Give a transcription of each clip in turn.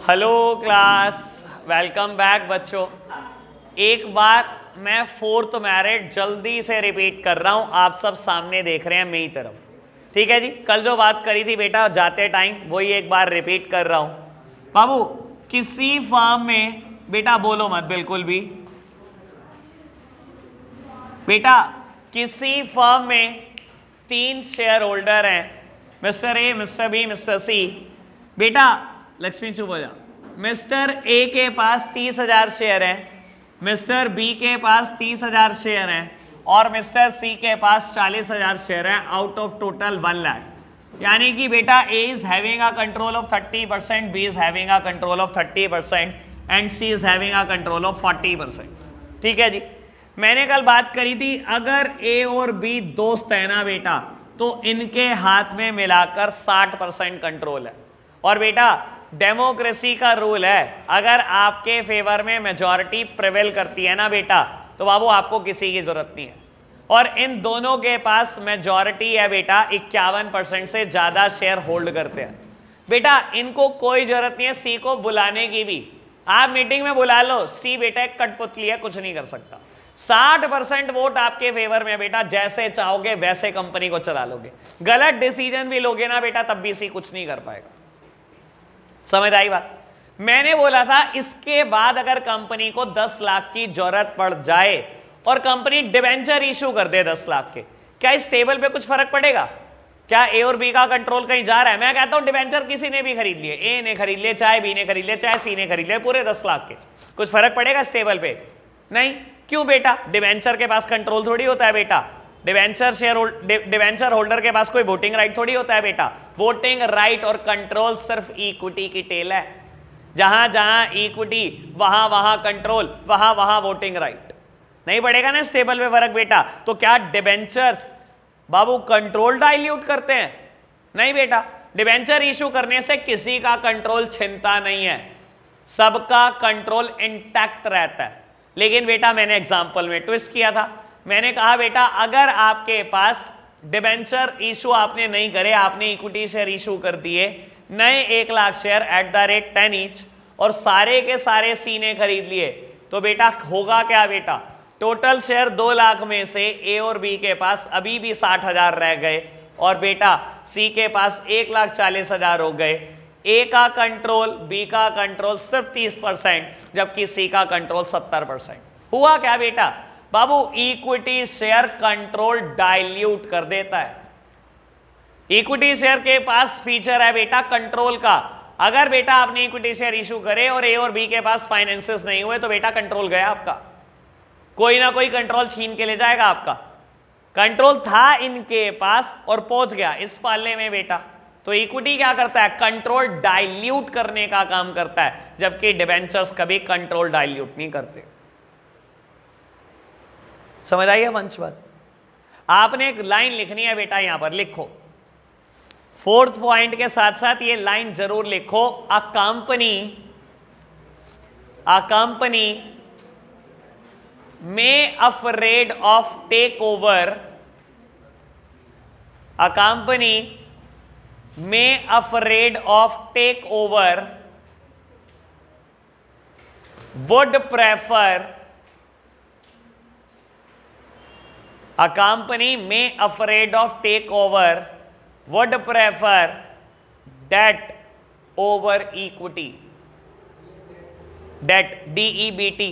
Hello class, welcome back बच्चों। एक बार मैं फोर्थ मैरिट जल्दी से रिपीट कर रहा हूं, आप सब सामने देख रहे हैं मेरी तरफ, ठीक है जी। कल जो बात करी थी बेटा जाते टाइम, वही एक बार रिपीट कर रहा हूं। बाबू किसी फर्म में, बेटा बोलो मत बिल्कुल भी, बेटा किसी फर्म में 3 शेयर होल्डर हैं, mister A, mister B, mister C. बेटा लक्ष्मी चुप हो जा। मिस्टर ए के पास 30,000 शेयर हैं, मिस्टर बी के पास 30,000 शेयर हैं और मिस्टर सी के पास 40,000 शेयर हैं आउट ऑफ टोटल 1 लाख। यानी कि बेटा A is having a control of 30%, B is having a control of 30% and C is having a control of 40%। ठीक है जी। मैंने कल बात करी थी, अगर ए और बी दोस्त है ना बेटा, तो इनके हाथ में मिलाकर 60% कंट्रोल है। और बेटा डेमोक्रेसी का रूल है, अगर आपके फेवर में मेजॉरिटी प्रिवेल करती है ना बेटा, तो बाबू आपको किसी की जरूरत नहीं है। और इन दोनों के पास मेजॉरिटी है बेटा, 51% से ज्यादा शेयर होल्ड करते हैं। बेटा इनको कोई जरूरत नहीं है सी को बुलाने की भी, आप मीटिंग में बुला लो, सी बेटा एक कठपुतली है, कुछ नहीं कर सकता। 60% वोट आपके फेवर में बेटा, जैसे चाहोगे वैसे कंपनी को चला लोगे, गलत डिसीजन भी लोगे ना बेटा तब भी सी कुछ नहीं कर पाएगा। समझ आई बात? मैंने बोला था इसके बाद अगर कंपनी को 10 लाख की जरूरत पड़ जाए और कंपनी डिवेंचर इशू कर दे 10 लाख के, क्या इस टेबल पे कुछ फर्क पड़ेगा? क्या ए और बी का कंट्रोल कहीं जा रहा है? मैं कहता हूं डिवेंचर किसी ने भी खरीद लिए, ए ने खरीद लिए, चाहे बी ने खरीद लिए, चाहे सी ने खरीद लिए, पूरे 10 लाख के, कुछ फर्क पड़ेगा इस टेबल पे? नहीं। क्यों बेटा? डिवेंचर के पास कंट्रोल थोड़ी होता है बेटा, डिवेंचर होल्डर के पास कोई वोटिंग राइट थोड़ी होता है बेटा। वोटिंग राइट और कंट्रोल सिर्फ इक्विटी की टेल है, जहां जहां इक्विटी वहां वहां कंट्रोल, वहां वहां वोटिंग राइट। नहीं पड़ेगा ना इस टेबल में फर्क बेटा। तो क्या डिवेंचर्स बाबू कंट्रोल डाइल्यूट करते हैं? नहीं बेटा, डिवेंचर इशू करने से किसी का कंट्रोल छिनता नहीं है, सबका कंट्रोल इंटैक्ट रहता है। लेकिन बेटा मैंने एग्जांपल में ट्विस्ट किया था, मैंने कहा बेटा अगर आपके पास डिबेंचर इशू आपने नहीं करे, आपने इक्विटी शेयर इशू कर दिए, नए 1 lakh share at the rate 10 each, और सारे के सारे सी ने खरीद लिए, तो बेटा होगा क्या बेटा? टोटल शेयर 2 लाख में से ए और बी के पास अभी भी 60,000 रह गए और बेटा सी के पास 1,40,000 हो गए। ए का कंट्रोल, बी का कंट्रोल सिर्फ 30%, जबकि सी का कंट्रोल 70%। हुआ क्या बेटा? बाबू इक्विटी शेयर कंट्रोल डाइल्यूट कर देता है। इक्विटी शेयर के पास फीचर है बेटा कंट्रोल का। अगर बेटा आपने इक्विटी शेयर इशू करे और ए और बी के पास फाइनेंसेस नहीं हुए, तो बेटा कंट्रोल गया आपका, कोई ना कोई कंट्रोल छीन के ले जाएगा आपका। कंट्रोल था इनके पास और पहुंच गया इस पाले में बेटा। तो इक्विटी क्या करता है? कंट्रोल डाइल्यूट करने का काम करता है, जबकि डिबेंचर्स कभी कंट्रोल डाइल्यूट नहीं करते। समझ आई है वंश बात? आपने एक लाइन लिखनी है बेटा, यहां पर लिखो, 4th पॉइंट के साथ साथ ये लाइन जरूर लिखो। A company may afraid of take over, a company may afraid of take over would prefer, a company may afraid of takeover would prefer debt over equity, debt, DEBT,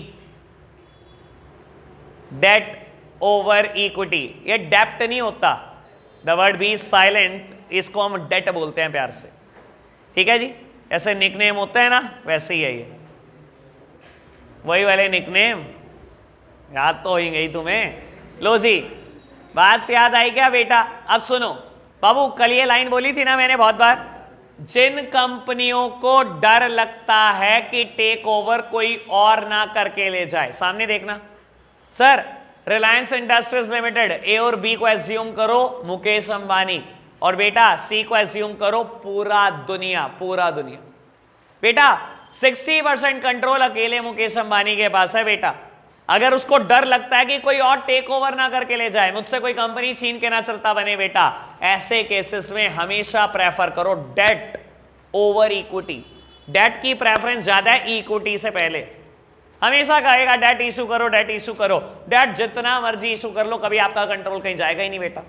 debt over equity। ये डेप्ट नहीं होता, the word B silent, इसको हम date बोलते हैं प्यार से, ठीक है जी। ऐसे निकनेम होते हैं ना, वैसे ही है ये, वही वाले निकनेम याद तो ही गई तुम्हें। लो जी, बात याद आई क्या बेटा? अब सुनो बाबू, कल ये लाइन बोली थी ना मैंने बहुत बार, जिन कंपनियों को डर लगता है कि टेक ओवर कोई और ना करके ले जाए, सामने देखना सर, रिलायंस इंडस्ट्रीज लिमिटेड, ए और बी को एज्यूम करो मुकेश अंबानी, और बेटा सी को एज्यूम करो पूरा दुनिया, पूरा दुनिया। बेटा 60% कंट्रोल अकेले मुकेश अंबानी के पास है बेटा। अगर उसको डर लगता है कि कोई और टेक ओवर ना करके ले जाए, मुझसे कोई कंपनी छीन के ना चलता बने बेटा, ऐसे केसेस में हमेशा प्रेफर करो डेट ओवर इक्विटी। डेट की प्रेफरेंस ज्यादा है इक्विटी से पहले। हमेशा कहेगा डेट इशू करो, डेट इशू करो। डेट जितना मर्जी इशू कर लो, कभी आपका कंट्रोल कहीं जाएगा ही नहीं बेटा।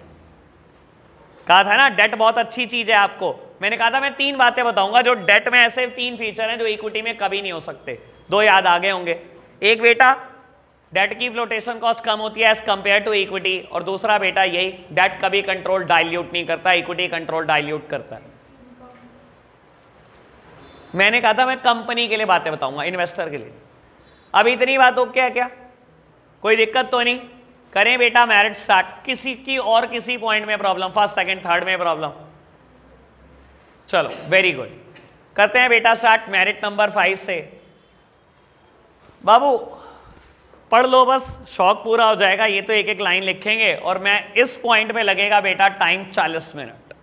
कहा था ना डेट बहुत अच्छी चीज है। आपको मैंने कहा था मैं 3 बातें बताऊंगा जो डेट में ऐसे 3 फीचर हैं जो इक्विटी में कभी नहीं हो सकते। 2 याद आ गए होंगे। एक बेटा डेट की फ्लोटेशन कॉस्ट कम होती है एज कंपेयर टू इक्विटी, और दूसरा बेटा यही डेट कभी कंट्रोल डाइल्यूट नहीं करता, इक्विटी कंट्रोल डाइल्यूट करता है। मैंने कहा था मैं कंपनी के लिए बातें बताऊंगा, इन्वेस्टर के लिए। अब इतनी बात ओके है क्या? कोई दिक्कत तो नहीं? करें बेटा मेरिट स्टार्ट। किसी की और किसी पॉइंट में प्रॉब्लम, फर्स्ट सेकंड थर्ड में प्रॉब्लम? चलो वेरी गुड, करते हैं बेटा स्टार्ट मेरिट नंबर 5 से। बाबू पढ़ लो बस, शौक पूरा हो जाएगा। ये तो एक एक लाइन लिखेंगे और मैं इस पॉइंट में लगेगा बेटा टाइम 40 मिनट।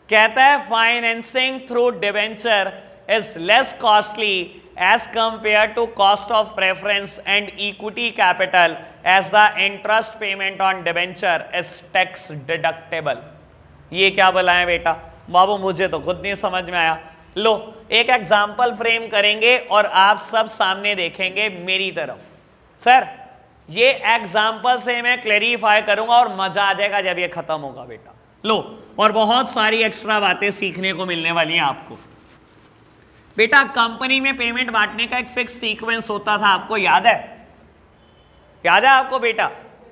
कहता है financing through debenture is less costly as compared to cost of preference and equity capital as the interest payment on debenture is tax deductible। ये क्या बोला है बेटा? बाबू मुझे तो खुद नहीं समझ में आया। लो एक एग्जाम्पल फ्रेम करेंगे और आप सब सामने देखेंगे मेरी तरफ। सर ये एग्जाम्पल से मैं क्लेरिफाई करूंगा और मजा आ जाएगा जब ये खत्म होगा बेटा। लो और बहुत सारी एक्स्ट्रा बातें सीखने को मिलने वाली हैं आपको। बेटा कंपनी में पेमेंट बांटने का एक फिक्स सीक्वेंस होता था, आपको याद है? याद है आपको बेटा?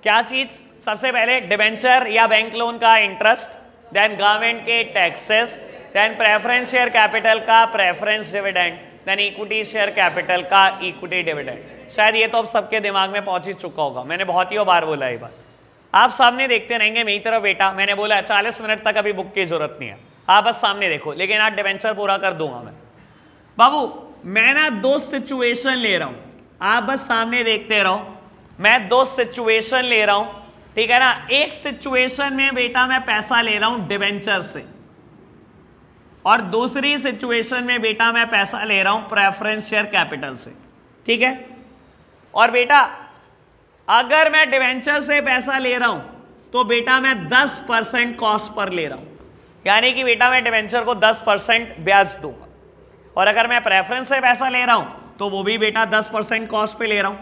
क्या चीज? सबसे पहले डिबेंचर या बैंक लोन का इंटरेस्ट, देन गवर्नमेंट के taxes, then preference share capital का preference dividend, then equity share capital का इक्विटी डिविडेंड। शायद ये तो अब सबके दिमाग में पहुंच ही चुका होगा, मैंने बहुत ही बार बोला ये बात। आप सामने देखते रहेंगे मेरी तरफ बेटा। मैंने बोला 40 मिनट तक अभी बुक की जरूरत नहीं है, आप बस सामने देखो, लेकिन आज डिबेंचर पूरा कर दूंगा मैं। बाबू मैं ना 2 सिचुएशन ले रहा हूं, आप बस सामने देखते रहो। मैं 2 सिचुएशन ले रहा हूं, ठीक है ना? एक सिचुएशन में बेटा मैं पैसा ले रहा हूं डिबेंचर से, और दूसरी सिचुएशन में बेटा मैं पैसा ले रहा हूं प्रेफरेंस शेयर कैपिटल से, ठीक है? और बेटा अगर मैं डिबेंचर से पैसा ले रहा हूं तो बेटा मैं 10% कॉस्ट पर ले रहा हूं, यानी कि बेटा मैं डिबेंचर को 10% ब्याज दूंगा। और अगर मैं प्रेफरेंस से पैसा ले रहा हूं तो वो भी बेटा 10% कॉस्ट पे ले रहा हूं,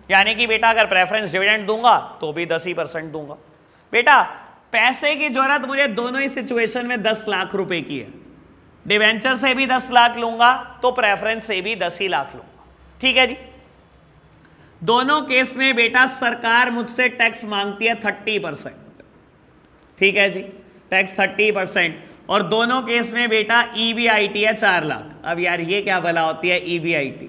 यानी कि बेटा अगर प्रेफरेंस डिविडेंड दूंगा तो भी 10% दूंगा। बेटा पैसे की जरूरत मुझे दोनों ही सिचुएशन में 10 लाख रुपए की है। डिवेंचर से भी 10 लाख लूंगा तो प्रेफरेंस से भी 10 ही लाख लूंगा, ठीक है जी? दोनों केस में बेटा सरकार मुझसे टैक्स मांगती है 30%, ठीक है जी? टैक्स 30%, और दोनों केस में बेटा EBIT है 4 लाख। अब यार ये क्या भला होती है EBIT?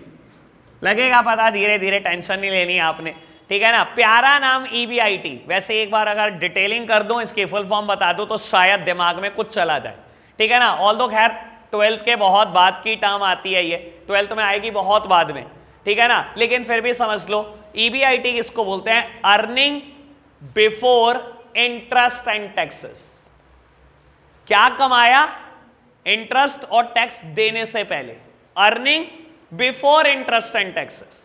लगेगा पता, धीरे धीरे, टेंशन नहीं लेनी आपने, ठीक है ना? प्यारा नाम EBIT। वैसे एक बार अगर डिटेलिंग कर दूं, इसकी फुल फॉर्म बता दूं तो शायद दिमाग में कुछ चला जाए, ठीक है ना? ऑल्दो खैर 12th के बहुत बाद की टर्म आती है, ये 12th में आएगी बहुत बाद में, ठीक है ना? लेकिन फिर भी समझ लो EBIT किसको बोलते हैं? Earning before interest and taxes. क्या कमाया? इंटरेस्ट और टैक्स देने से पहले, earning before interest and taxes,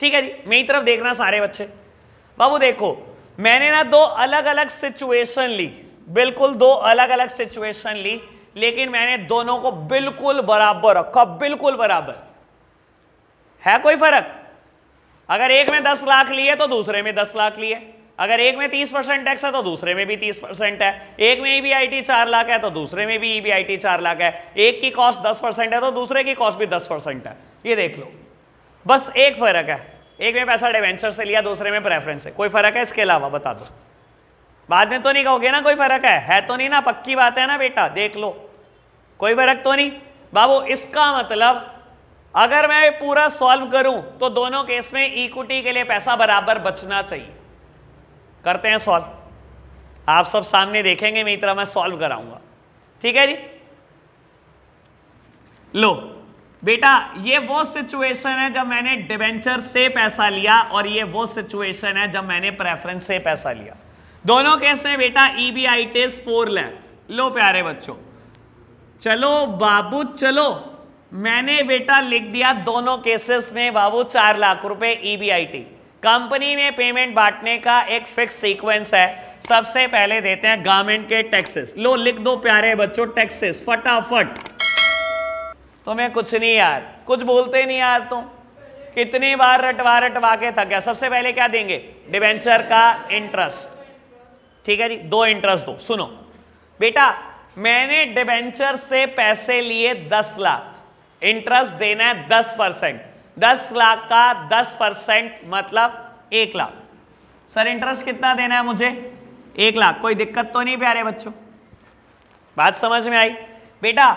ठीक है जी? मेरी तरफ देखना सारे बच्चे। बाबू देखो मैंने ना 2 अलग अलग सिचुएशन ली, बिल्कुल 2 अलग अलग सिचुएशन ली, लेकिन मैंने दोनों को बिल्कुल बराबर रखा, बिल्कुल बराबर। है कोई फर्क? अगर एक में 10 लाख लिए तो दूसरे में 10 लाख लिए, अगर एक में 30% टैक्स है तो दूसरे में भी 30% है, एक में EBIT 4 लाख है तो दूसरे में भी EBIT 4 लाख है, एक की कॉस्ट 10% है तो दूसरे की कॉस्ट भी 10% है। ये देख लो, बस एक फर्क है, एक में पैसा डिवेंचर से लिया, दूसरे में प्रेफरेंस से। कोई फर्क है इसके अलावा? बता दो। बाद में तो नहीं कहोगे ना कोई फर्क है तो नहीं ना? पक्की बात है ना बेटा? देख लो कोई फर्क तो नहीं। बाबू इसका मतलब अगर मैं पूरा सॉल्व करूं तो दोनों केस में इक्विटी के लिए पैसा बराबर बचना चाहिए। करते हैं सॉल्व, आप सब सामने देखेंगे, मेरी तरह मैं सॉल्व कराऊंगा, ठीक है जी? लो बेटा ये वो सिचुएशन है जब मैंने डिबेंचर से पैसा लिया, और ये वो सिचुएशन है जब मैंने प्रेफरेंस से पैसा लिया। दोनों केस में बेटा EBIT 4 लाख। लो प्यारे बच्चों, चलो बाबू चलो, मैंने बेटा लिख दिया दोनों केसेस में बाबू 4 लाख रुपए EBIT। कंपनी में पेमेंट बांटने का एक फिक्स सीक्वेंस है। सबसे पहले देते हैं गवर्नमेंट के टैक्सेस। लो लिख दो प्यारे बच्चों टैक्सेस फटाफट। तुम्हें कुछ नहीं यार, कुछ बोलते नहीं यार तुम, कितनी बार रटवा रटवा के थक गया। सबसे पहले क्या देंगे, डिबेंचर का इंटरेस्ट, ठीक है जी, 2 इंटरेस्ट दो। सुनो बेटा, मैंने डिबेंचर से पैसे लिए 10 लाख, इंटरेस्ट देना है 10%, 10 लाख का 10% मतलब 1 लाख। सर इंटरेस्ट कितना देना है मुझे, 1 लाख। कोई दिक्कत तो नहीं प्यारे बच्चों, बात समझ में आई? बेटा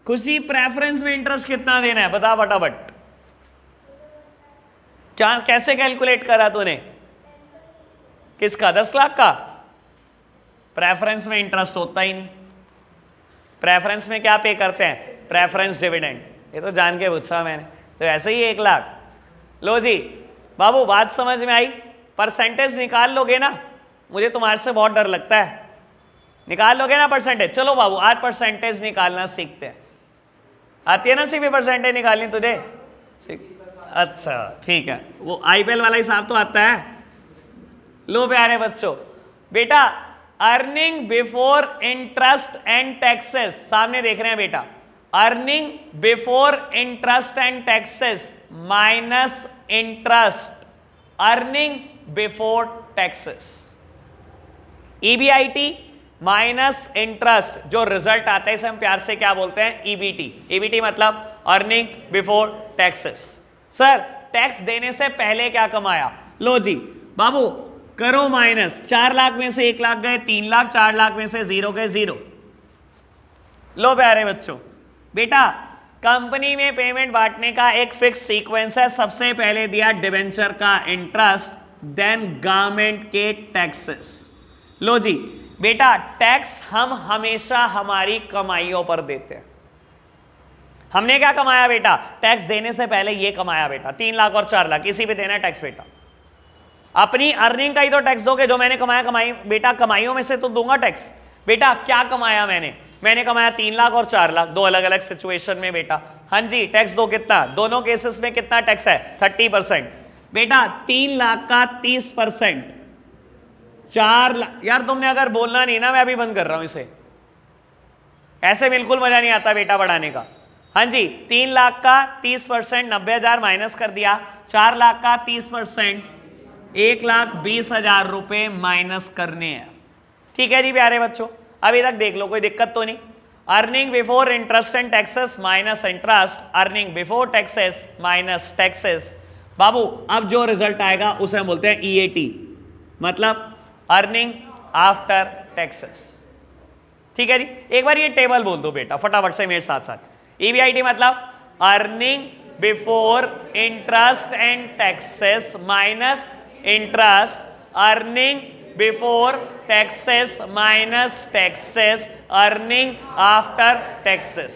खुशी प्रेफरेंस में इंटरेस्ट कितना देना है बता फटाफट, क्या कैसे कैलकुलेट करा तूने, किसका, 10 लाख का? प्रेफरेंस में इंटरेस्ट होता ही नहीं, प्रेफरेंस में क्या पे करते हैं, प्रेफरेंस डिविडेंड, ये तो जान के पूछा मैंने, तो ऐसे ही 1 लाख। लो जी बाबू बात समझ में आई? परसेंटेज निकाल लोगे ना, मुझे तुम्हारे से बहुत डर लगता है, निकाल लोगे ना परसेंटेज? चलो बाबू आज परसेंटेज निकालना सीखते हैं, आती है ना सीखी परसेंटेज निकालनी तुझे? अच्छा ठीक है, वो आईपीएल वाला हिसाब तो आता है। लो प्यारे बच्चों, बेटा earning before interest and taxes, सामने देख रहे हैं बेटा, earning before interest and taxes minus interest, earning before taxes, EBIT minus interest, जो रिजल्ट आता है इसे हम प्यार से क्या बोलते हैं, ईबीटी। ईबीटी मतलब earning before taxes. Sir tax देने से पहले क्या कमाया? लो जी बाबू करो माइनस, 4 लाख में से 1 लाख गए 3 लाख, 4 लाख में से 0 गए 0। लो प्यारे बच्चों, बेटा कंपनी में पेमेंट बांटने का एक फिक्स सीक्वेंस है, सबसे पहले दिया डिबेंचर का इंटरेस्ट, देन गवर्नमेंट के टैक्सेस। लो जी बेटा टैक्स हम हमेशा हमारी कमाइयों पर देते हैं, हमने क्या कमाया बेटा, टैक्स देने से पहले ये कमाया बेटा, 3 लाख और 4 लाख, इसी पे देना है टैक्स बेटा। अपनी अर्निंग का ही तो टैक्स दोगे, जो मैंने कमाया कमाई बेटा, कमाइयों में से तो दूंगा टैक्स। बेटा क्या कमाया मैंने कमाया 3 लाख और 4 लाख, 2 अलग अलग सिचुएशन में बेटा। हाँ जी टैक्स दो कितना, दोनों केसेस में कितना टैक्स है, 30%। बेटा 3 लाख का 30%, 4 लाख। यार तुमने अगर बोलना नहीं ना, मैं अभी बंद कर रहा हूं इसे, ऐसे बिल्कुल मजा नहीं आता बेटा बढ़ाने का। हाँ जी 3 लाख का 30%, 90,000 माइनस कर दिया, 4 लाख का 30%, 1,20,000 रुपए माइनस करने हैं। ठीक है जी प्यारे बच्चों, अभी तक देख लो कोई दिक्कत तो नहीं। Earning before interest and taxes minus interest, earning before taxes minus taxes. बाबू अब जो रिजल्ट आएगा उसे हम बोलते हैं ईएटी, मतलब अर्निंग आफ्टर टैक्सेस। ठीक है जी, एक बार ये टेबल बोल दो बेटा फटाफट से मेरे साथ साथ। ईबीआईटी मतलब earning before interest and taxes minus interest, earning before taxes minus taxes, earning after taxes.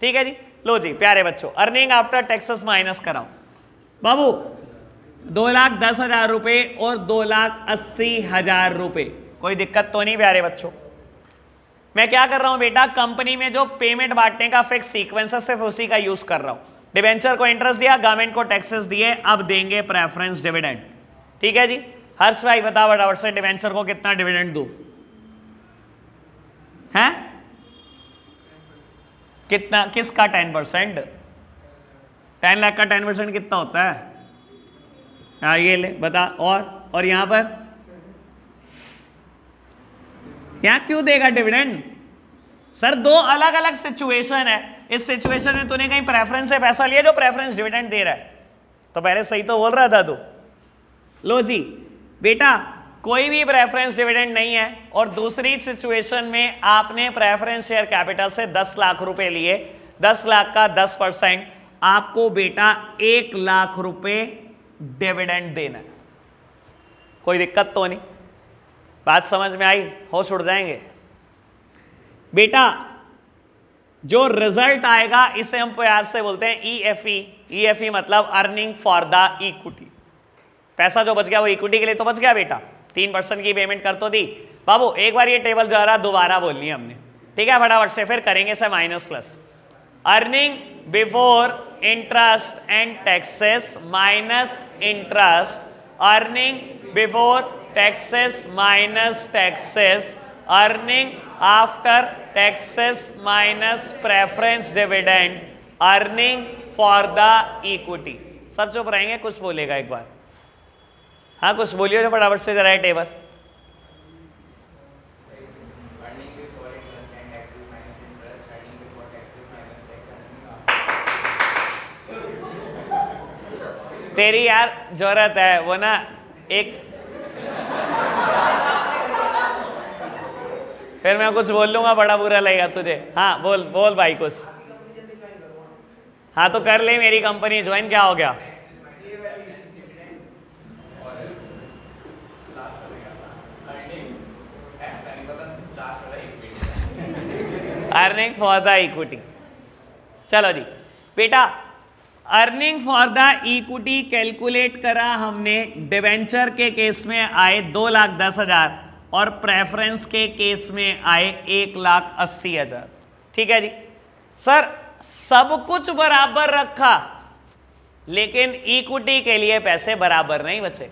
ठीक है जी, लो जी प्यारे बच्चों अर्निंग आफ्टर टैक्सेस माइनस कराओ। बाबू 2,10,000 रुपए और 2,80,000 रुपए, कोई दिक्कत तो नहीं प्यारे बच्चों? मैं क्या कर रहा हूं बेटा, कंपनी में जो पेमेंट बांटने का फिक्स सीक्वेंस है सिर्फ उसी का यूज कर रहा हूं। डिबेंचर को इंटरेस्ट दिया, गवर्नमेंट को टैक्सेस दिए, अब देंगे प्रेफरेंस डिविडेंड। ठीक है जी, हर्ष भाई बता फटाफट से डिबेंचर को कितना डिविडेंड दूं? हैं कितना, किसका 10%? 10 लाख का 10% कितना होता है? हाँ ये ले बता। और यहां पर यहां क्यों देगा डिविडेंड? सर 2 अलग अलग सिचुएशन है, इस सिचुएशन में तूने कहीं प्रेफरेंस से पैसा लिया जो प्रेफरेंस डिविडेंड दे रहा है, तो पहले सही तो बोल रहा था तू। लो जी बेटा कोई भी प्रेफरेंस डिविडेंड नहीं है, और दूसरी सिचुएशन में आपने प्रेफरेंस शेयर कैपिटल से 10 लाख रुपए लिए, 10 लाख का 10%, आपको बेटा 1 लाख रुपए डिविडेंड देना है। कोई दिक्कत तो नहीं? बात समझ में आई? होश उड़ जाएंगे बेटा। जो रिजल्ट आएगा इसे हम प्यार से बोलते हैं ईएफई। ईएफई मतलब अर्निंग फॉर द इक्विटी। पैसा जो बच गया वो इक्विटी के लिए तो बच गया बेटा, 3% की पेमेंट कर तो दी। बाबू एक बार ये टेबल जो है दोबारा बोलनी है हमने, ठीक है? फटाफट से फिर करेंगे से minus plus. Earning before interest and taxes minus interest, earning before taxes minus taxes, earning after taxes minus preference dividend, earning for the equity. सब चुप रहेंगे, कुछ बोलेगा एक बार। हाँ कुछ बोलिए जो फटाफट से जरा टेबल। तेरी यार जरूरत है वो ना एक, फिर मैं कुछ बोल लूंगा बड़ा बुरा लगेगा तुझे। हाँ बोल बोल भाई कुछ। हाँ तो कर ले, मेरी कंपनी ज्वाइन, क्या हो गया? Earning for the equity. चलो जी बेटा, earning for the equity calculate करा हमने। डिवेंचर के केस में आए 2,10,000 और प्रेफरेंस के केस में आए 1,80,000। ठीक है जी सर, सब कुछ बराबर रखा लेकिन इक्विटी के लिए पैसे बराबर नहीं बचे।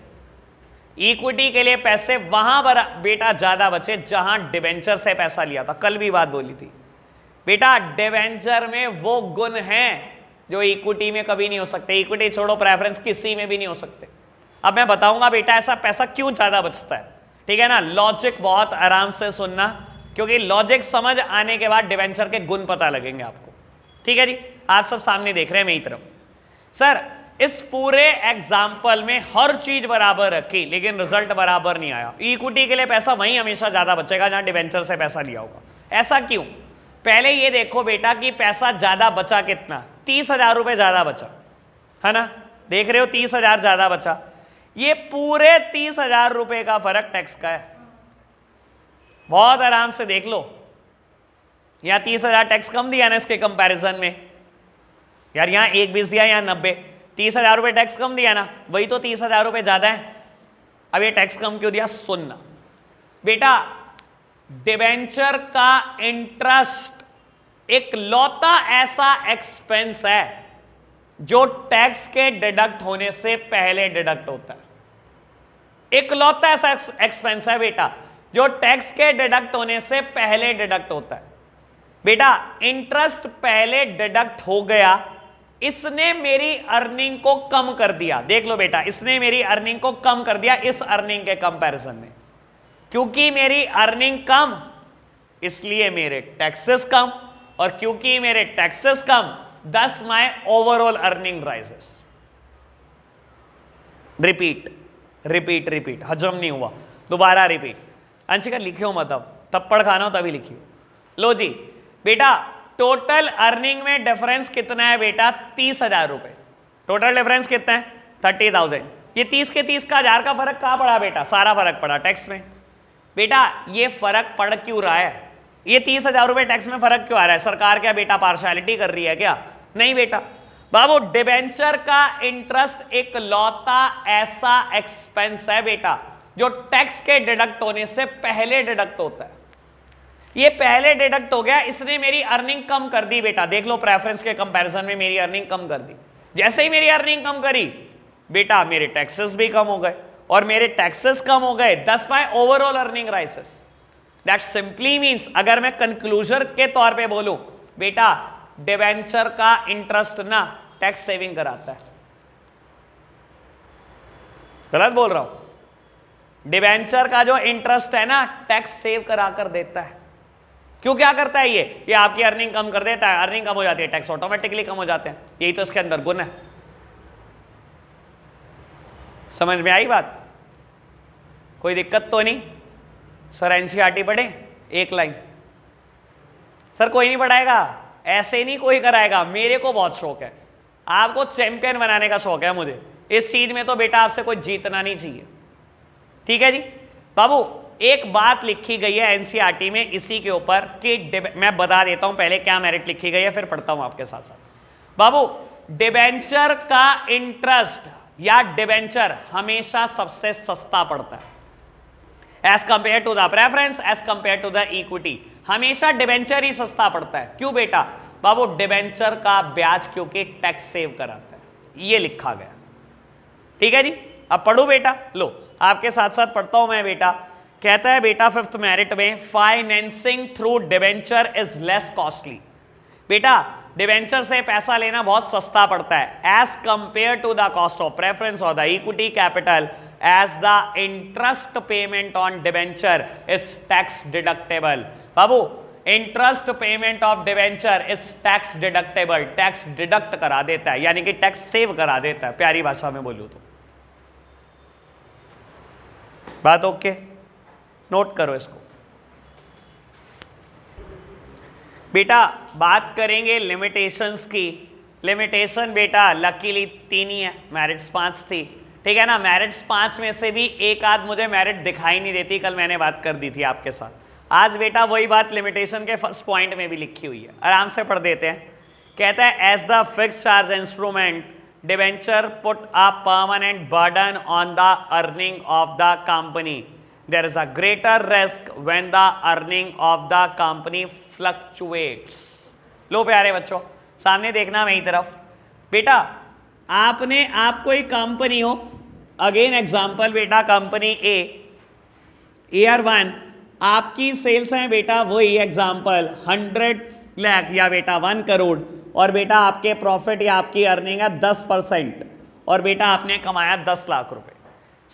इक्विटी के लिए पैसे वहां बेटा ज्यादा बचे जहां डिवेंचर से पैसा लिया था। कल भी बात बोली थी बेटा, डिवेंचर में वो गुण हैं जो इक्विटी में कभी नहीं हो सकते। इक्विटी छोड़ो, प्रेफरेंस किसी में भी नहीं हो सकते। अब मैं बताऊंगा बेटा ऐसा पैसा क्यों ज्यादा बचता है। ठीक है ना, लॉजिक बहुत आराम से सुनना, क्योंकि लॉजिक समझ आने के बाद डिवेंचर के गुण पता लगेंगे आपको। ठीक है जी, आप सब सामने देख रहे हैं मेरी तरफ। सर इस पूरे एग्जाम्पल में हर चीज बराबर रखी लेकिन रिजल्ट बराबर नहीं आया। इक्विटी के लिए पैसा वहीं हमेशा ज्यादा बचेगा जहां डिवेंचर से पैसा लिया होगा। ऐसा क्यों? पहले ये देखो बेटा कि पैसा ज्यादा बचा कितना, 30,000 रुपए ज्यादा बचा है ना, देख रहे हो 30,000 ज्यादा बचा। ये पूरे 30,000 रुपए का फर्क टैक्स का है। बहुत आराम से देख लो, यहां 30,000 टैक्स कम दिया ना इसके कंपैरिजन में। यार यहां 1,20 दिया, यहां 90, 30,000 रुपए टैक्स कम दिया ना, वही तो 30,000 रुपए ज्यादा है। अब ये टैक्स कम क्यों दिया? सुनना बेटा, डिवेंचर का इंटरेस्ट एक लौता ऐसा एक्सपेंस है जो टैक्स के डिडक्ट होने से पहले डिडक्ट होता है। एक लौता ऐसा एक्सपेंस है बेटा जो टैक्स के डिडक्ट होने से पहले डिडक्ट होता है। बेटा इंटरेस्ट पहले डिडक्ट हो गया, इसने मेरी अर्निंग को कम कर दिया। देख लो बेटा, इसने मेरी अर्निंग को कम कर दिया इस अर्निंग के कंपैरिजन में। क्योंकि मेरी अर्निंग कम इसलिए मेरे टैक्सेस कम, और क्योंकि मेरे टैक्सेस कम दस my overall earning rises. Repeat repeat repeat, हजम नहीं हुआ, दोबारा रिपीट। अंशिका लिखियो मत, अब थप्पड़ खाना हो तभी लिखियो। लो जी बेटा, टोटल अर्निंग में डिफरेंस कितना है बेटा? 30,000 रुपए। टोटल डिफरेंस कितना है? 30,000। ये 30 के 30 का 1000 का फर्क कहां पड़ा बेटा? सारा फर्क पड़ा टैक्स में। बेटा ये फर्क पड़ क्यों रहा है? ये 30,000 रुपए टैक्स में फर्क क्यों आ रहा है? सरकार क्या बेटा पार्शियलिटी कर रही है क्या? नहीं बेटा बाबू, डिबेंचर का इंटरेस्ट एक लौता ऐसा एक्सपेंस है बेटा जो टैक्स के डिडक्ट होने से पहले डिडक्ट होता है। ये पहले डिडक्ट हो गया, इसने मेरी अर्निंग कम कर दी बेटा। देख लो प्रेफरेंस के कंपैरिजन में मेरी अर्निंग कम कर दी। जैसे ही मेरी अर्निंग कम करी बेटा, मेरे टैक्सेस भी कम हो गए, और मेरे टैक्सेस कम हो गए, दस my overall earning राइसेस। That simply means, अगर मैं कंक्लूजन के तौर पे बोलूं बेटा, डिबेंचर का इंटरेस्ट ना टैक्स सेविंग कराता है। गलत बोल रहा हूं? डिबेंचर का जो इंटरेस्ट है ना टैक्स सेव करा कर देता है। क्यों क्या करता है ये आपकी अर्निंग कम कर देता है। अर्निंग कम हो जाती है, टैक्स ऑटोमेटिकली कम हो जाते हैं। यही तो इसके अंदर गुण है। समझ में आई बात? कोई दिक्कत तो नहीं? सर एनसीईआरटी पढ़े एक लाइन? सर कोई नहीं पढ़ाएगा, ऐसे नहीं कोई कराएगा। मेरे को बहुत शौक है, आपको चैंपियन बनाने का शौक है मुझे। इस चीज में तो बेटा आपसे कोई जीतना नहीं चाहिए। ठीक है जी बाबू, एक बात लिखी गई है एनसीईआरटी में इसी के ऊपर कि मैं बता देता हूं पहले क्या मेरिट लिखी गई है, फिर पढ़ता हूं आपके साथ साथ। बाबू, डिबेंचर का इंटरेस्ट या डिबेंचर हमेशा सबसे सस्ता पड़ता है as compare to the preference, as compare to the equity. हमेशा डिबेंचर ही सस्ता पड़ता है। क्यों बेटा? बाबू डिबेंचर का ब्याज क्योंकि टैक्स सेव कराता है, ये लिखा गया। ठीक है जी, अब पढ़ो बेटा। लो आपके साथ साथ पढ़ता हूं मैं बेटा। कहता है बेटा फिफ्थ मेरिट में, financing through debenture is less costly. बेटा डिवेंचर से पैसा लेना बहुत सस्ता पड़ता है as compare to the cost of preference और the equity capital, as the interest payment on debenture is tax deductible. बाबू interest payment of debenture is tax deductible, tax deduct करा देता है, यानी कि टैक्स सेव करा देता है, प्यारी भाषा में बोलूं तो। बात ओके, नोट करो इसको। बेटा बात करेंगे लिमिटेशंस की। लिमिटेशन बेटा लकीली 3 ही है, मेरिट्स 5 थी, ठीक है ना। मेरिट्स 5 में से भी एक आध मुझे मेरिट दिखाई नहीं देती, कल मैंने बात कर दी थी आपके साथ। आज बेटा वही बात लिमिटेशन के फर्स्ट पॉइंट में भी लिखी हुई है, आराम से पढ़ देते हैं। कहता है as the fix charge instrument debenture put a permanent burden on the earning of the company, there is a greater risk when the earning of the company fluctuates. लो प्यारे बच्चों सामने देखना मेरी तरफ। बेटा आपने आप कोई कंपनी हो, अगेन एग्जांपल बेटा कंपनी ए, ईयर 1 आपकी सेल्स हैं बेटा वही एग्जांपल 100 लाख या बेटा 1 करोड़, और बेटा आपके प्रॉफिट या आपकी अर्निंग है 10%, और बेटा आपने कमाया 10 लाख रुपए।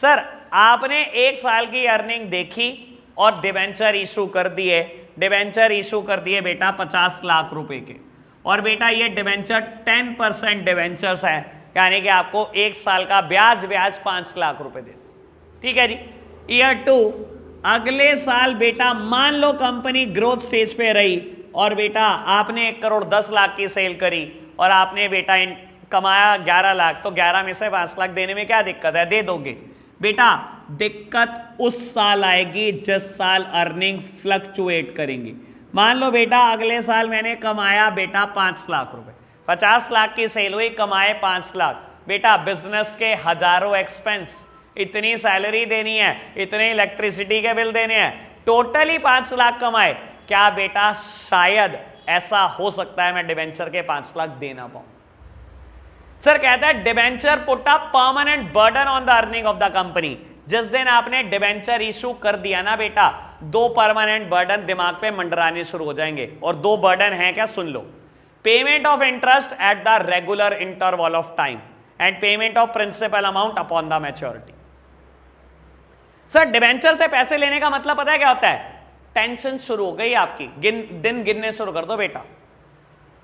सर आपने 1 साल की अर्निंग देखी और डिवेंचर इशू कर दिए, डिवेंचर इशू कर दिए बेटा 50 लाख रुपए के, और बेटा ये डिवेंचर 10% डिवेंचर्स है, यानी कि आपको 1 साल का ब्याज 5 लाख रुपए दे, ठीक है जी। ईयर 2 अगले साल बेटा मान लो कंपनी ग्रोथ स्टेज पे रही और बेटा आपने 1 करोड़ 10 लाख की सेल करी और आपने बेटा कमाया 11 लाख, तो 11 में से 5 लाख देने में क्या दिक्कत है, दे दोगे। बेटा दिक्कत उस साल आएगी जिस साल अर्निंग फ्लक्चुएट करेंगी। मान लो बेटा अगले साल मैंने कमाया बेटा 5 लाख रुपए, 50 लाख की सेल हुई, कमाए 5 लाख। बेटा बिजनेस के हजारों एक्सपेंस, इतनी सैलरी देनी है, इतने इलेक्ट्रिसिटी के बिल देने हैं, टोटली 5 लाख कमाए, क्या बेटा शायद ऐसा हो सकता है मैं डिवेंचर के 5 लाख देना पाऊं। सर कहता है debenture put a permanent burden on the earning of the company. जिस दिन आपने डिवेंचर इशू कर दिया ना बेटा, 2 परमानेंट बर्डन दिमाग पे मंडराने शुरू हो जाएंगे, और 2 बर्डन हैं क्या, सुन लो। Payment of interest at the regular interval of time and payment of principal amount upon the maturity. Sir debenture से पैसे लेने का मतलब पता है क्या होता है, टेंशन शुरू हो गई आपकी, दिन गिनने शुरू कर दो बेटा।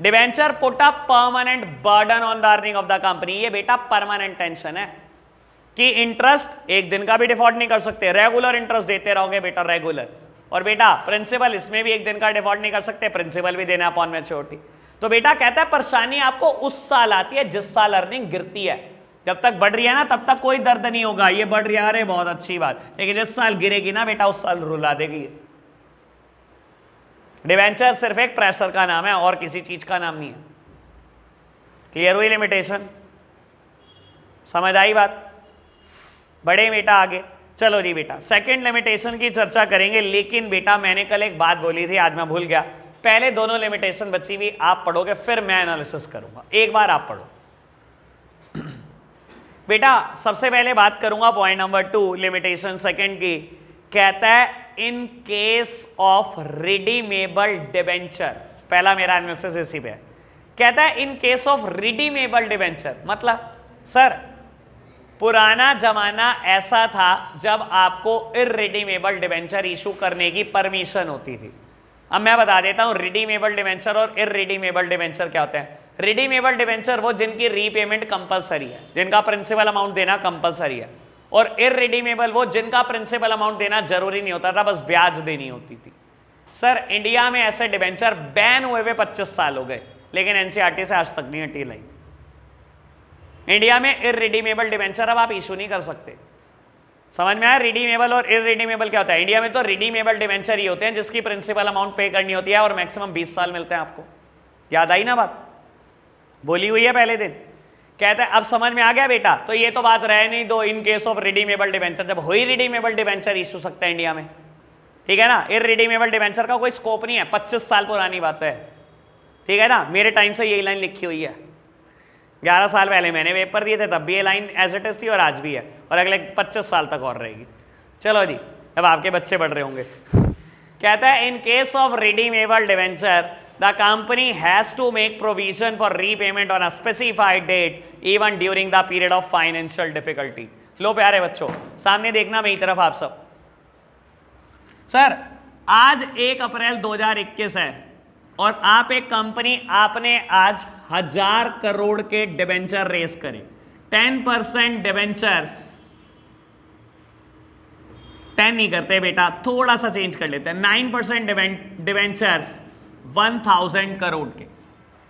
Debenture put a permanent burden on the earning of the company, ये बेटा परमानेंट टेंशन है कि इंटरेस्ट 1 दिन का भी डिफॉल्ट नहीं कर सकते, रेगुलर इंटरेस्ट देते रहोगे बेटा रेगुलर, और बेटा प्रिंसिपल इसमें भी 1 दिन का डिफॉल्ट नहीं कर सकते, प्रिंसिपल भी देना अपॉन मैच्योरिटी। तो बेटा कहता है परेशानी आपको उस साल आती है जिस साल अर्निंग गिरती है, जब तक बढ़ रही है ना तब तक कोई दर्द नहीं होगा, ये बढ़ रही है अरे बहुत अच्छी बात, लेकिन जिस साल गिरेगी ना बेटा उस साल रुला देगी। डिवेंचर सिर्फ एक प्रेशर का नाम है और किसी चीज का नाम नहीं है। क्लियर हुई लिमिटेशन, समझ आई बात, बड़े बेटा आगे चलो जी बेटा सेकंड लिमिटेशन की चर्चा करेंगे। लेकिन बेटा मैंने कल एक बात बोली थी, आज मैं भूल गया, पहले दोनों लिमिटेशन बची हुई आप पढ़ोगे, फिर मैं एनालिसिस करूंगा, एक बार आप पढ़ो बेटा। सबसे पहले बात करूंगा पॉइंट नंबर 2 लिमिटेशन सेकंड की। कहता है in case of redeemable debenture, पहला मेरा एनालिसिस इसी पे है। कहता है in case of redeemable debenture, मतलब सर पुराना जमाना ऐसा था जब आपको इररिडीमेबल डिवेंचर इशू करने की परमिशन होती थी। अब मैं बता देता हूं रिडीमेबल डिवेंचर और इररिडीमेबल डिवेंचर क्या होते हैं। रिडीमेबल डिवेंचर वो जिनकी रीपेमेंट कंपलसरी है, जिनका प्रिंसिपल अमाउंट देना कंपलसरी है, और इररिडीमेबल वो जिनका प्रिंसिपल अमाउंट देना जरूरी नहीं होता था, बस ब्याज देनी होती थी। सर इंडिया में ऐसे डिवेंचर बैन हुए हुए 25 साल हो गए, लेकिन एनसीईआरटी से आज तक नहीं हटी लाइन। इंडिया में इररिडीमेबल डिवेंचर अब आप इशू नहीं कर सकते। समझ में आया रिडीमेबल और इररिडीमेबल क्या होता है। इंडिया में तो रिडीमेबल डिवेंचर ही होते हैं जिसकी प्रिंसिपल अमाउंट पे करनी होती है और मैक्सिमम 20 साल मिलते हैं आपको। याद आई ना बात, बोली हुई है पहले दिन। कहता है अब समझ में आ गया बेटा, तो ये तो बात रह नहीं दो इन केस ऑफ रिडीमेबल डिवेंचर, जब हुई रिडीमेबल डिवेंचर इशू सकता है इंडिया में, ठीक है ना। इररिडीमेबल डिवेंचर का कोई स्कोप नहीं है, 25 साल पुरानी बात है, ठीक है ना। मेरे टाइम से यही लाइन लिखी हुई है, 11 साल पहले मैंने पेपर दिए थे तब भी ये लाइन एज इट इज थी और आज भी है, और अगले 25 साल तक और रहेगी। चलो जी अब आपके बच्चे बढ़ रहे होंगे। कहता है in case of redeemable debenture the company has to make provision for repayment on a specified date even during the period of financial difficulty. लो प्यारे बच्चों, सामने देखना मेरी तरफ आप सब। सर आज 1 अप्रैल 2021 है और आप एक कंपनी, आपने आज 1000 करोड़ के डिबेंचर रेस करे। 10% डिबेंचर्स, 10 नहीं करते बेटा, थोड़ा सा चेंज कर लेते हैं, 9% डिबेंचर्स 1000 करोड़ के,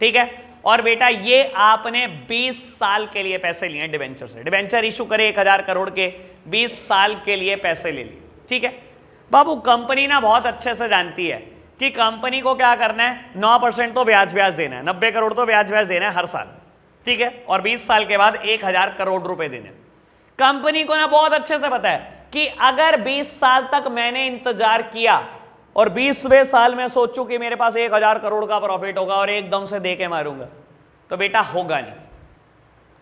ठीक है। और बेटा ये आपने 20 साल के लिए पैसे लिए डिबेंचर से, डिबेंचर इशू करे 1000 करोड़ के, 20 साल के लिए पैसे ले लिए, ठीक है। बाबू कंपनी ना बहुत अच्छे से जानती है कि कंपनी को क्या करना है, 9% तो ब्याज देना है, 90 करोड़ तो ब्याज देना है हर साल, ठीक है। और 20 साल के बाद 1000 करोड़ रुपए देने। कंपनी को ना बहुत अच्छे से पता है कि अगर 20 साल तक मैंने इंतजार किया और 20वें साल में सोचूं कि मेरे पास 1000 करोड़ का प्रॉफिट होगा और एकदम से दे के मारूंगा, तो बेटा होगा नहीं।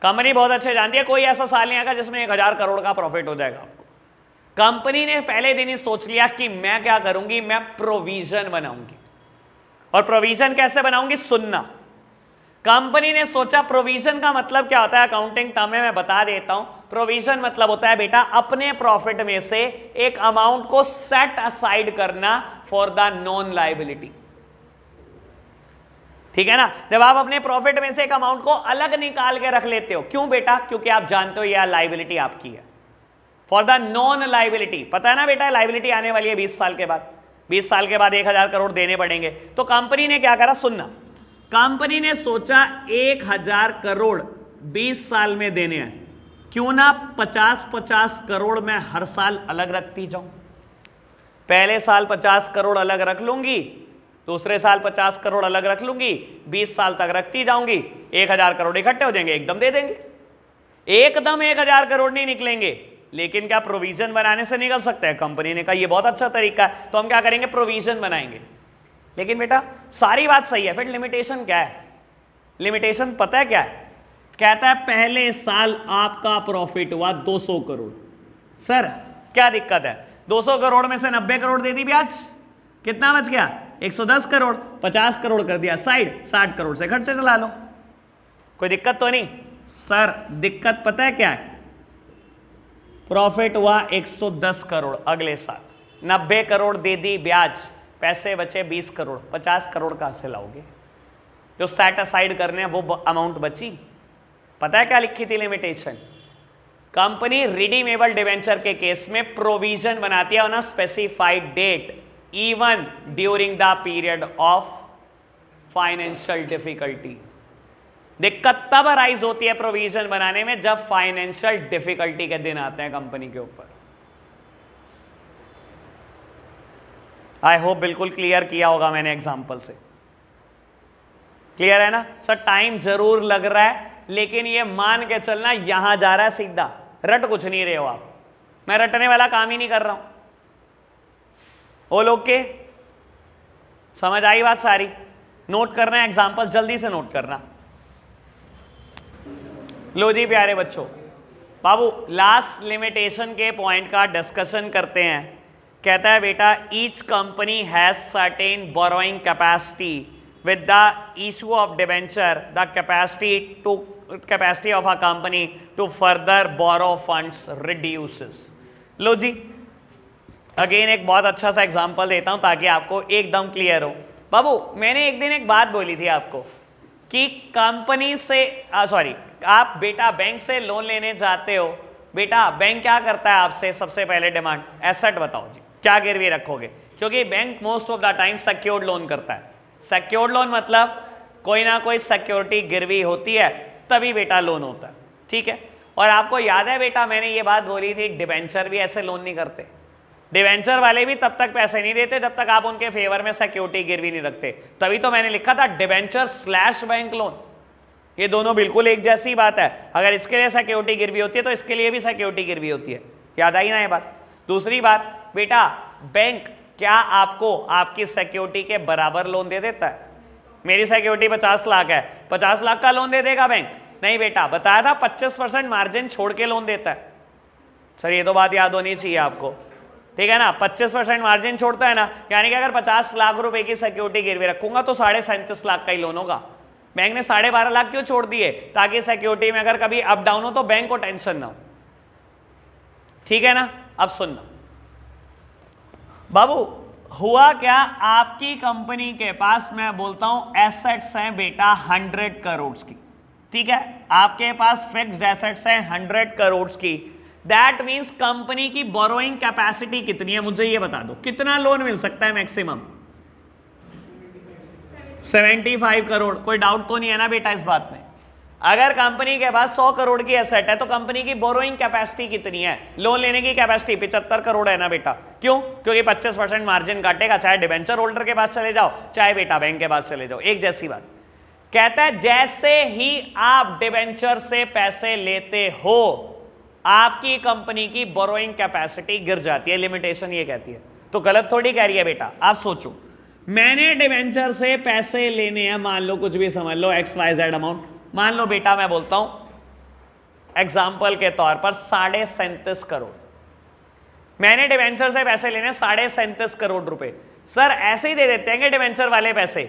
कंपनी बहुत अच्छे जानती है कोई ऐसा साल नहीं आएगा जिसमें 1000 करोड़ का प्रॉफिट हो जाएगा आपको। कंपनी ने पहले दिन ही सोच लिया कि मैं क्या करूंगी, मैं प्रोविजन बनाऊंगी। और प्रोविजन कैसे बनाऊंगी, सुनना। कंपनी ने सोचा प्रोविजन का मतलब क्या होता है, अकाउंटिंग टर्म में मैं बता देता हूं। प्रोविजन मतलब होता है बेटा अपने प्रॉफिट में से एक अमाउंट को सेट असाइड करना फॉर द नॉन लायबिलिटी, ठीक है ना। जब आप अपने प्रॉफिट में से एक अमाउंट को अलग निकाल के रख लेते हो, क्यों बेटा, क्योंकि आप जानते हो यह लायबिलिटी आपकी है, फॉर द नॉन लायबिलिटी। पता है ना बेटा लायबिलिटी आने वाली है 20 साल के बाद, 20 साल के बाद 1000 करोड़ देने पड़ेंगे। तो कंपनी ने क्या करा, सुनना। कंपनी ने सोचा 1000 करोड़ 20 साल में देने हैं, क्यों ना 50-50 करोड़ में हर साल अलग रखती जाऊं। पहले साल 50 करोड़ अलग रख लूंगी, दूसरे साल 50 करोड़ अलग रख लूंगी, 20 साल तक रखती जाऊंगी, 1000 करोड़ इकट्ठे हो जाएंगे, एकदम दे देंगे। एकदम 1000 करोड़ नहीं निकलेंगे, लेकिन क्या प्रोविजन बनाने से निकल सकते हैं। कंपनी ने कहा ये बहुत अच्छा तरीका है, तो हम क्या करेंगे, प्रोविजन बनाएंगे। लेकिन बेटा सारी बात सही है, फिर लिमिटेशन क्या है, लिमिटेशन पता है क्या है, कहता है पहले साल आपका प्रॉफिट हुआ 200 करोड़। सर क्या दिक्कत है, 200 करोड़ में से 90 करोड़ दे दी ब्याज, कितना बच गया, 110 करोड़, 50 करोड़ कर दिया साइड, 60 करोड़ से खर्चे चला लो, कोई दिक्कत तो नहीं। सर दिक्कत पता है क्या है, प्रॉफिट हुआ 110 करोड़, अगले साल 90 करोड़ दे दी ब्याज, पैसे बचे 20 करोड़, 50 करोड़ कहां से लाओगे, जो सेट असाइड करने हैं वो अमाउंट बची। पता है क्या लिखी थी लिमिटेशन, कंपनी रिडीमेबल डिवेंचर के केस में प्रोविजन बनाती है on a specified date even during the period of financial difficulty. दिक्कत तब अराइज होती है प्रोविजन बनाने में जब फाइनेंशियल डिफिकल्टी के दिन आते हैं कंपनी के ऊपर। आई होप बिल्कुल क्लियर किया होगा मैंने एग्जांपल से, क्लियर है ना। सर टाइम जरूर लग रहा है, लेकिन ये मान के चलना यहां जा रहा है सीधा, रट कुछ नहीं रहे हो आप, मैं रटने वाला काम ही नहीं कर रहा हूं। ओ लोग के समझ आई बात सारी, नोट करना है एग्जांपल, जल्दी से नोट करना। लो जी प्यारे बच्चों, बाबू लास्ट लिमिटेशन के पॉइंट का डिस्कशन करते हैं। कहता है बेटा each company has certain borrowing capacity with the issue of debenture the capacity of a company to further borrow funds reduces. लो जी अगेन एक बहुत अच्छा सा एग्जांपल देता हूं ताकि आपको एकदम क्लियर हो। बाबू मैंने एक दिन एक बात बोली थी आपको कि कंपनी से आप बेटा बैंक से लोन लेने जाते हो, बेटा बैंक क्या करता है आपसे, सबसे पहले डिमांड एसेट बताओ जी, क्या गिरवी रखोगे, क्योंकि bank most of the time secured loan करता है। सिक्योर्ड लोन मतलब कोई ना कोई सिक्योरिटी गिरवी होती है तभी बेटा लोन होता है, ठीक है। और आपको याद है बेटा मैंने ये बात बोली थी, डिबेंचर भी ऐसे लोन नहीं करते, डिवेंचर वाले भी तब तक पैसे नहीं देते जब तक आप उनके फेवर में सिक्योरिटी गिरवी नहीं रखते। तभी तो मैंने लिखा था डिवेंचर स्लैश बैंक लोन, ये दोनों बिल्कुल एक जैसी बात है। अगर इसके लिए सिक्योरिटी गिरवी होती है तो इसके लिए भी सिक्योरिटी गिरवी होती है, याद आई ना ये बात। दूसरी बात बेटा बैंक क्या आपको आपकी सिक्योरिटी के बराबर लोन दे देता है। मेरी सिक्योरिटी 50 लाख है, 50 लाख का लोन दे देगा बैंक? नहीं बेटा, बताया था 25% मार्जिन छोड़ के लोन देता है। सर ये तो बात याद होनी चाहिए आपको। ठीक है ना, 25% मार्जिन छोड़ता है ना, यानी कि अगर 50 लाख रुपए की सिक्योरिटी गिरवी रखूंगा तो 37.5 लाख का ही लोन होगा। बैंक ने 12.5 लाख क्यों छोड़ दिए, ताकि सिक्योरिटी में अगर कभी अप डाउन हो तो बैंक को टेंशन ना हो। ठीक है ना, अब सुनना बाबू, हुआ क्या, आपकी कंपनी के पास मैं बोलता हूं एसेट्स हैं बेटा 100 करोड़ की, ठीक है, आपके पास फिक्स्ड एसेट्स हैं 100 करोड़ की। दैट मींस कंपनी की बोरोइंग कैपेसिटी कितनी है, मुझे ये बता दो, कितना लोन मिल सकता है मैक्सिमम? 75 करोड़। कोई डाउट तो नहीं है ना बेटा इस बात में? अगर कंपनी के पास 100 करोड़ की एसेट है तो कंपनी की बोरोइंग कैपेसिटी कितनी है, लोन लेने की कैपेसिटी 75 करोड़ है ना बेटा। क्यों? क्योंकि 25% मार्जिन काटेगा, चाहे डिबेंचर होल्डर के पास चले जाओ चाहे बेटा बैंक के पास चले जाओ, एक जैसी बात। कहता है जैसे ही आप डिबेंचर से पैसे लेते हो आपकी कंपनी की बोरोइंग कैपेसिटी गिर जाती है, लिमिटेशन ये कहती है। तो गलत थोड़ी कह रही है बेटा, आप सोचो, मैंने डिबेंचर से पैसे लेने हैं, मान लो कुछ भी समझ लो XYZ अमाउंट, मान लो बेटा मैं बोलता हूं एग्जाम्पल के तौर पर 37.5 करोड़, मैंने डिबेंचर से पैसे लेने 37.5 करोड़ रुपए। सर ऐसे ही दे देते हैं कि डिबेंचर वाले पैसे,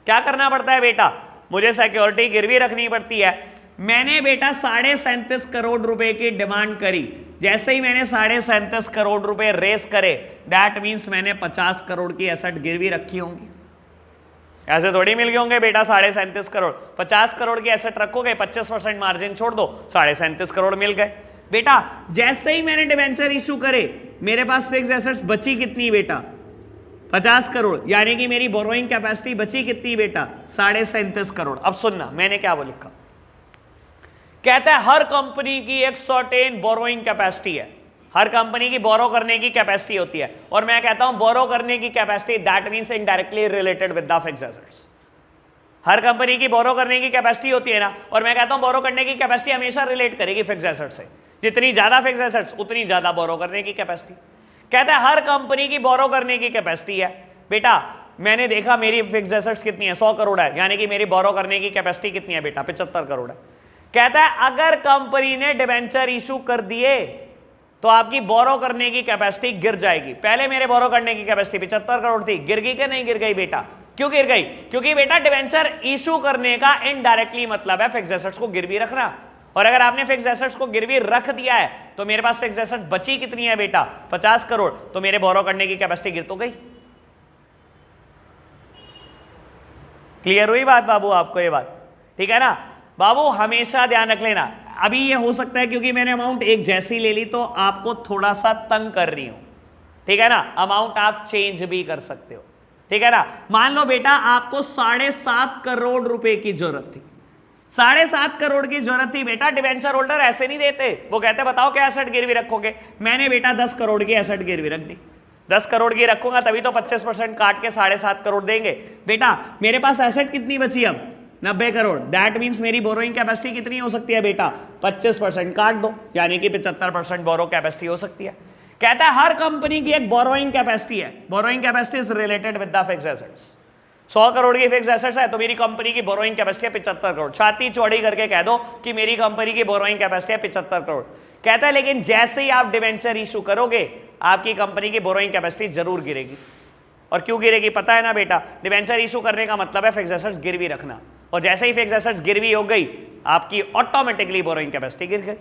क्या करना पड़ता है बेटा, मुझे सिक्योरिटी गिरवी रखनी पड़ती है। मैंने बेटा 37.5 करोड़ रुपए की डिमांड करी, जैसे ही मैंने 37.5 करोड़ रुपए रेस करे, दैट मींस मैंने 50 करोड़ की एसेट गिरवी रखी होंगी। ऐसे थोड़ी मिल गए होंगे बेटा 37.5 करोड़, 50 करोड़ की एसेट रखोगे, 25% मार्जिन छोड़ दो, 37.5 करोड़ मिल गए बेटा। जैसे ही मैंने डिबेंचर इशू करे मेरे पास फिक्स्ड एसेट्स बची कितनी बेटा, 50 करोड़, यानी कि मेरी बोरोइंग कैपेसिटी बची कितनी बेटा, 37.5 करोड़। अब सुनना मैंने क्या वो लिखा, कहता है हर कंपनी की एक सर्टेन बोरोइंग कैपेसिटी है, हर कंपनी की बोरो करने की कैपेसिटी होती है, और मैं कहता हूं बोरो करने की capacity that means indirectly related with the fixed assets. Her company की बोरो करने की कैपेसिटी होती है ना, और मैं कहता हूं बोरो करने की कैपेसिटी हमेशा रिलेट करेगी फिक्स्ड एसेट से, जितनी ज्यादा फिक्स्ड एसेट्स उतनी ज्यादा बोरो करने की कैपेसिटी। कहता है हर कंपनी की बोरो करने की कैपेसिटी है बेटा, मैंने देखा मेरी फिक्स्ड एसेट्स कितनी है, 100 करोड़ है, यानी कि मेरी बोरो करने की कैपेसिटी कितनी है बेटा, 75 करोड़ है। कहता है अगर कंपनी ने डिबेंचर इशू कर दिए तो आपकी बोरो करने की कैपेसिटी गिर जाएगी। पहले मेरे बोरो करने की कैपेसिटी 75 करोड़ थी, गिर गई कि नहीं गिर गई बेटा? क्यों गिर गई? क्योंकि बेटा डिबेंचर इशू करने का इनडायरेक्टली मतलब है फिक्स्ड एसेट्स को गिरवी रखना, और अगर आपने फिक्स्ड एसेट्स को गिरवी रख दिया है तो मेरे पास फिक्स्ड एसेट बची कितनी है बेटा, 50 करोड़, तो मेरे बोरो करने की कैपेसिटी गिर तो गई। क्लियर हुई बात बाबू आपको ये बात? ठीक है ना बाबू, हमेशा ध्यान रख लेना। अभी ये हो सकता है क्योंकि मैंने अमाउंट एक जैसी ले ली तो आपको थोड़ा सा तंग कर रही हूं, ठीक है ना, अमाउंट आप चेंज भी कर सकते हो, ठीक है ना। मान लो बेटा आपको 7.5 करोड़ रुपए की जरूरत थी, 7.5 करोड़ की जरूरत थी बेटा। डिबेंचर होल्डर ऐसे नहीं देते, वो कहते बताओ क्या एसेट गिरवी रखोगे, मैंने बेटा 10 करोड़ की एसेट गिरवी रख दी, 10 करोड़ की रखूंगा तभी तो 25% काट के 7.5 करोड़ देंगे बेटा। मेरे पास एसेट कितनी बची अब, 90 करोड़, दैट मींस मेरी बोरोइंग कैपेसिटी कितनी हो सकती है बेटा, 25% काट दो, यानी कि 75% बोरो कैपेसिटी हो सकती है। कहता है हर कंपनी की एक बोरोइंग कैपेसिटी है, borrowing capacity is related with the fixed assets. 100 crore की फिक्स्ड एसेट्स है तो मेरी कंपनी की बोरोइंग कैपेसिटी है 75 करोड़, छाती चौड़ी करके कह दो कि मेरी कंपनी की बोरोइंग कैपेसिटी है 75 करोड़। कहता है लेकिन जैसे ही आप डिबेंचर इशू करोगे आपकी कंपनी की बोरोइंग कैपेसिटी जरूर गिरेगी। और क्यों गिरेगी पता है ना बेटा, डिबेंचर इशू करने का मतलब है फिक्स्ड एसेट्स गिरवी रखना, और जैसे ही फिक्स्ड एसेट्स गिरवी हो गई आपकी ऑटोमेटिकली बोरोइंग कैपेसिटी गिर गई।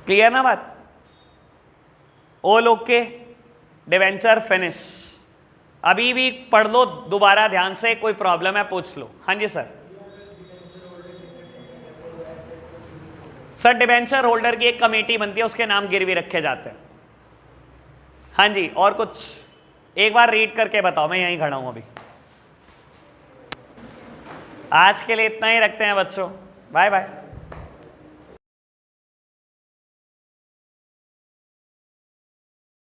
क्लियर ना बात? All okay, debenture finish. अभी भी पढ़ लो दोबारा ध्यान से, कोई प्रॉब्लम है पूछ लो। हाँ जी सर। सर डिबेंचर होल्डर की एक कमेटी बनती है, उसके नाम गिरवी रखे जाते हैं। हाँ जी, और कुछ एक बार रीड करके बताओ, मैं यहीं खड़ा हूं अभी। आज के लिए इतना ही रखते हैं बच्चों, बाय बाय।